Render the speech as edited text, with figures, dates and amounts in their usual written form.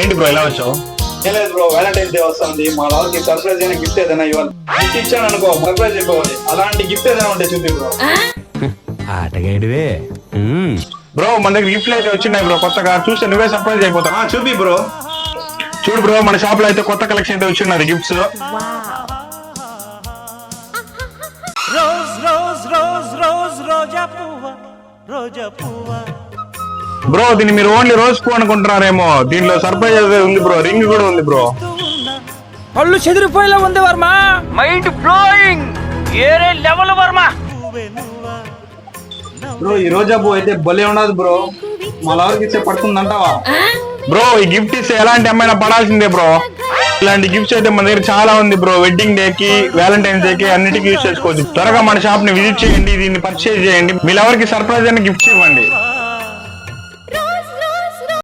ఏంటి బ్రో ఇలా వచ్చావు? ఏం లేదు బ్రో, వ్యాలంటైన్స్ డే వస్తుంది. మా వాళ్ళకి సర్ప్రైజ్ అయిన గిఫ్ట్ ఏదైనా ఇవ్వాలి. గిఫ్ట్ ఇచ్చాను అనుకో, సర్ప్రైజ్ అయిపోవాలి. అలాంటి గిఫ్ట్ ఏదైనా ఉంటే చూపి బ్రో. ఆటగాడివే. బ్రో మన దగ్గర గిఫ్ట్లు అయితే వచ్చినాయి బ్రో కొత్తగా, చూస్తే నువ్వే సర్ప్రైజ్ అయిపోతావు. చూపి బ్రో. చూడు బ్రో, మన షాప్ లో అయితే కొత్త కలెక్షన్ అయితే వచ్చిన్నది గిఫ్ట్స్. బ్రో దీన్ని మీరు ఓన్లీ రోజ్ పువ్వు అనుకుంటున్నారేమో, దీంట్లో సర్ప్రైజ్ అయితే ఉంది బ్రో, రింగ్ కూడా ఉంది బ్రో. పళ్ళు చెదిరిపోయేలా ఉంది వర్మ, మైండ్ బ్లోయింగ్, ఏరే లెవెల్ వర్మ. బ్రో ఈ రోజా పువ్వు అయితే భలే ఉండదు బ్రో, మా వాళ్ళకి ఇచ్చే పడుతుందంటావా? బ్రో ఈ గిఫ్ట్ ఇస్తే ఎలాంటి అమ్మాయినా పడాల్సిందే బ్రో. ఇలాంటి గిఫ్ట్స్ అయితే మన దగ్గర చాలా ఉంది బ్రో. వెడ్డింగ్ డే కి, వ్యాలంటైన్స్ డే కి అన్నిటికీ యూజ్ చేసుకోవచ్చు. త్వరగా మన షాప్ ని విజిట్ చేయండి, దీన్ని పర్చేజ్ చేయండి, మీ ఎవరికి సర్ప్రైజ్ అయిన గిఫ్ట్స్ ఇవ్వండి.